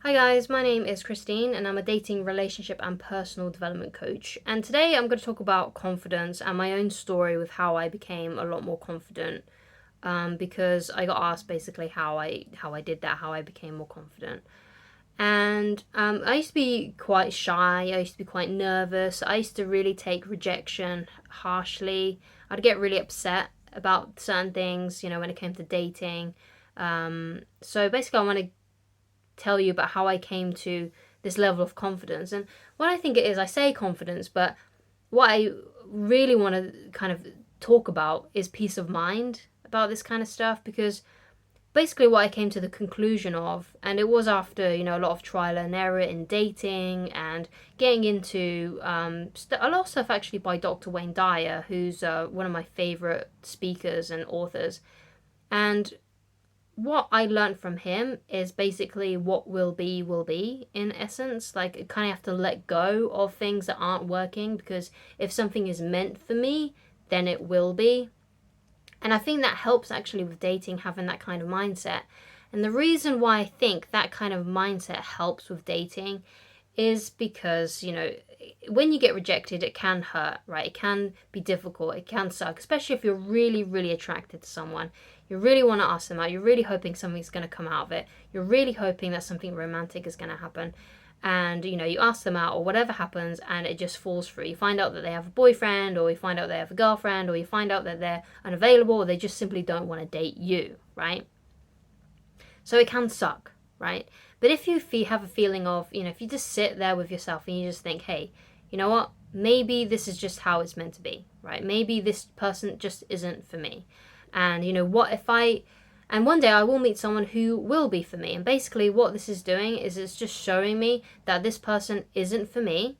Hi guys, my name is Christine and I'm a dating, relationship and personal development coach. And today I'm going to talk about confidence and my own story with how I became a lot more confident. Because I got asked basically how I did that, how I became more confident. And I used to be quite shy. I used to be quite nervous. I used to really take rejection harshly. I'd get really upset about certain things, when it came to dating. So basically, I want to tell you about how I came to this level of confidence. And what I think it is, I say confidence, but what I really want to kind of talk about is peace of mind about this kind of stuff, because basically what I came to the conclusion of, and it was after, a lot of trial and error in dating and getting into a lot of stuff actually by Dr. Wayne Dyer, who's one of my favorite speakers and authors. And what I learned from him is basically what will be, in essence. Like, you kind of have to let go of things that aren't working, because if something is meant for me, then it will be. And I think that helps actually with dating, having that kind of mindset. And the reason why I think that kind of mindset helps with dating is because, when you get rejected, it can hurt, right? It can be difficult. It can suck, especially if you're really, really attracted to someone. You really want to ask them out. You're really hoping something's going to come out of it. You're really hoping that something romantic is going to happen. And, you ask them out or whatever happens and it just falls through. You find out that they have a boyfriend, or you find out they have a girlfriend, or you find out that they're unavailable, or they just simply don't want to date you, right? So it can suck, right? But if you have a feeling of, if you just sit there with yourself and you just think, hey, you know what? Maybe this is just how it's meant to be, right? Maybe this person just isn't for me. And, and one day I will meet someone who will be for me. And basically what this is doing is it's just showing me that this person isn't for me,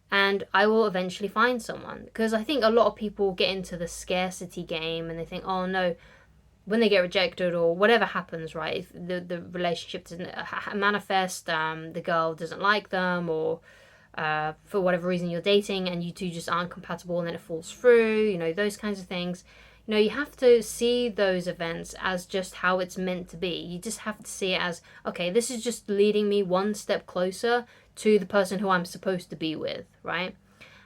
and I will eventually find someone. Because I think a lot of people get into the scarcity game and they think, oh no, when they get rejected or whatever happens, right, if the relationship doesn't manifest, the girl doesn't like them, or for whatever reason you're dating and you two just aren't compatible and then it falls through, those kinds of things. You have to see those events as just how it's meant to be. You just have to see it as, okay, this is just leading me one step closer to the person who I'm supposed to be with, right?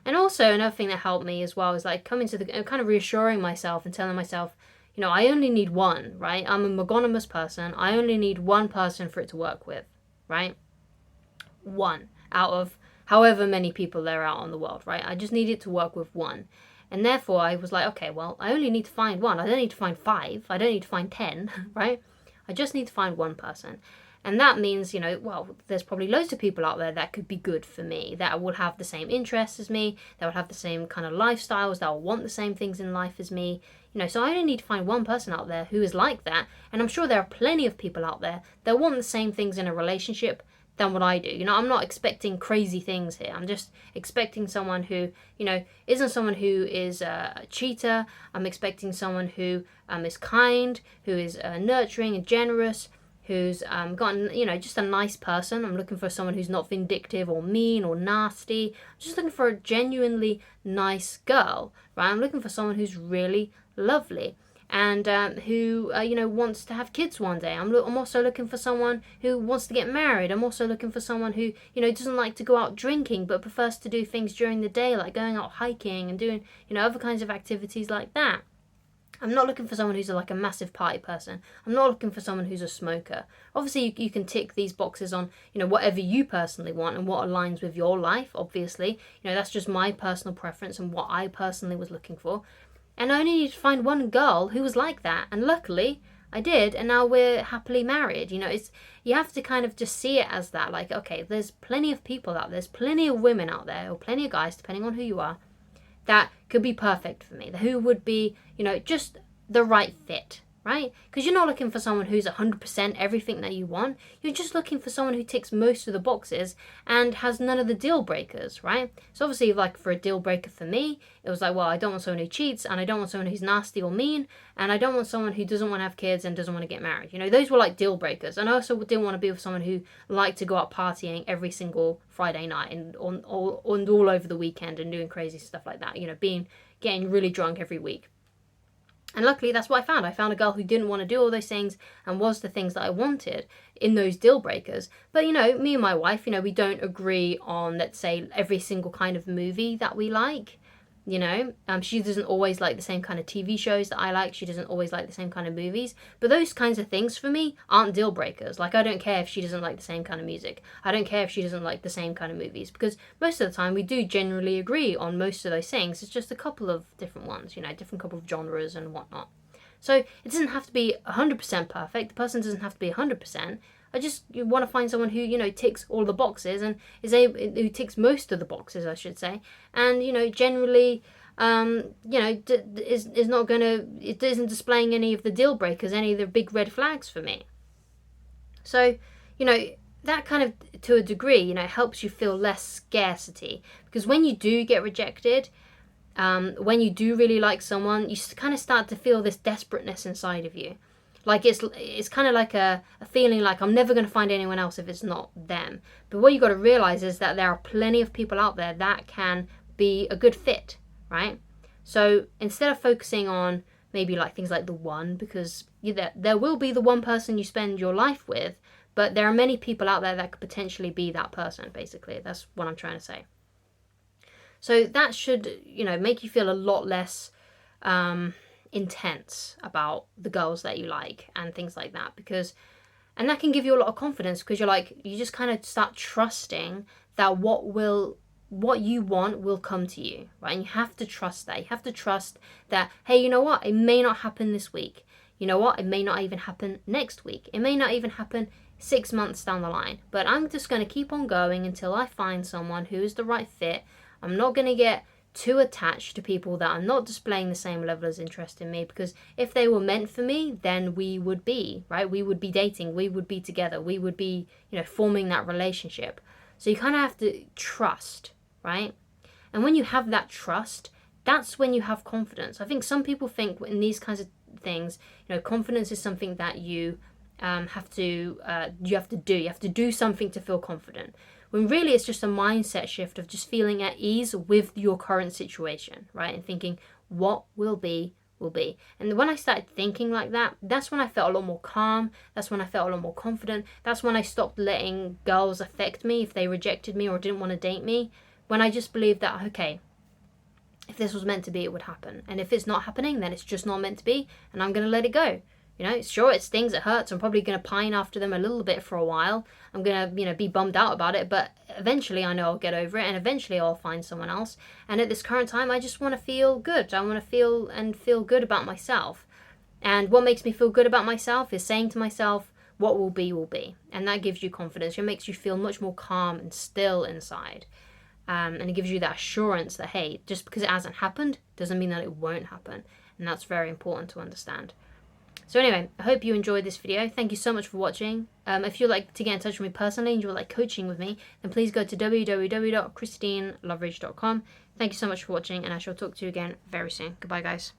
And also another thing that helped me as well is like coming to the kind of reassuring myself and telling myself, I only need one, right? I'm a monogamous person. I only need one person for it to work with, right? One out of however many people there are on the world, right? I just need it to work with one. And therefore I was like, okay, well, I only need to find one. I don't need to find 5. I don't need to find 10, right? I just need to find one person. And that means, well, there's probably loads of people out there that could be good for me, that will have the same interests as me, that will have the same kind of lifestyles, that will want the same things in life as me. So I only need to find one person out there who is like that. And I'm sure there are plenty of people out there that want the same things in a relationship than what I do. I'm not expecting crazy things here. I'm just expecting someone who, isn't someone who is a cheater. I'm expecting someone who is kind, who is nurturing and generous, who's gotten, just a nice person. I'm looking for someone who's not vindictive or mean or nasty. I'm just looking for a genuinely nice girl, right? I'm looking for someone who's really lovely and who, wants to have kids one day. I'm also looking for someone who wants to get married. I'm also looking for someone who, doesn't like to go out drinking but prefers to do things during the day, like going out hiking and doing, other kinds of activities like that. I'm not looking for someone who's like a massive party person. I'm not looking for someone who's a smoker. Obviously, you can tick these boxes on, whatever you personally want and what aligns with your life, obviously. That's just my personal preference and what I personally was looking for. And I only need to find one girl who was like that. And luckily, I did. And now we're happily married. You have to kind of just see it as that. Like, okay, there's plenty of people out there. There's plenty of women out there, or plenty of guys, depending on who you are, that could be perfect for me, who would be, just the right fit, right? Because you're not looking for someone who's 100% everything that you want. You're just looking for someone who ticks most of the boxes and has none of the deal breakers, right? So obviously, like, for a deal breaker for me, it was like, well, I don't want someone who cheats, and I don't want someone who's nasty or mean, and I don't want someone who doesn't want to have kids and doesn't want to get married. Those were like deal breakers. And I also didn't want to be with someone who liked to go out partying every single Friday night and all over the weekend and doing crazy stuff like that, getting really drunk every week. And luckily, that's what I found. I found a girl who didn't want to do all those things and was the things that I wanted in those deal breakers. But, me and my wife, we don't agree on, let's say, every single kind of movie that we like. She doesn't always like the same kind of TV shows that I like. She doesn't always like the same kind of movies. But those kinds of things for me aren't deal breakers. Like, I don't care if she doesn't like the same kind of music. I don't care if she doesn't like the same kind of movies. Because most of the time we do generally agree on most of those things. It's just a couple of different ones, different couple of genres and whatnot. So it doesn't have to be 100% perfect. The person doesn't have to be 100%. You want to find someone who, ticks all the boxes and who ticks most of the boxes, I should say. And, generally, is not going to, it isn't displaying any of the deal breakers, any of the big red flags for me. So, that kind of, to a degree, helps you feel less scarcity. Because when you do get rejected, when you do really like someone, you kind of start to feel this desperateness inside of you. Like it's kind of like a feeling like I'm never going to find anyone else if it's not them. But what you got to realize is that there are plenty of people out there that can be a good fit, right? So instead of focusing on maybe like things like the one, because there will be the one person you spend your life with, but there are many people out there that could potentially be that person, basically. That's what I'm trying to say. So that should, make you feel a lot less intense about the girls that you like and things like that, and that can give you a lot of confidence, because you just kind of start trusting that what you want will come to you, right? And you have to trust that. You have to trust that, hey, you know what? It may not happen this week. You know what? It may not even happen next week. It may not even happen 6 months down the line. But I'm just going to keep on going until I find someone who is the right fit. I'm not going to get too attached to people that are not displaying the same level of interest in me, because if they were meant for me, then we would be, right? We would be dating, we would be together, we would be, forming that relationship. So you kind of have to trust, right? And when you have that trust, that's when you have confidence. I think some people think in these kinds of things, confidence is something that you have to do. You have to do something to feel confident, when really it's just a mindset shift of just feeling at ease with your current situation, right? And thinking, what will be, will be. And when I started thinking like that, that's when I felt a lot more calm. That's when I felt a lot more confident. That's when I stopped letting girls affect me if they rejected me or didn't want to date me. When I just believed that, okay, if this was meant to be, it would happen. And if it's not happening, then it's just not meant to be, and I'm going to let it go. Sure, it stings, it hurts. I'm probably going to pine after them a little bit for a while. I'm going to, be bummed out about it. But eventually I know I'll get over it, and eventually I'll find someone else. And at this current time, I just want to feel good. I want to feel good about myself. And what makes me feel good about myself is saying to myself, what will be, will be. And that gives you confidence. It makes you feel much more calm and still inside. And it gives you that assurance that, hey, just because it hasn't happened doesn't mean that it won't happen. And that's very important to understand. So anyway, I hope you enjoyed this video. Thank you so much for watching. If you'd like to get in touch with me personally and you would like coaching with me, then please go to www.christineloveridge.com. Thank you so much for watching, and I shall talk to you again very soon. Goodbye, guys.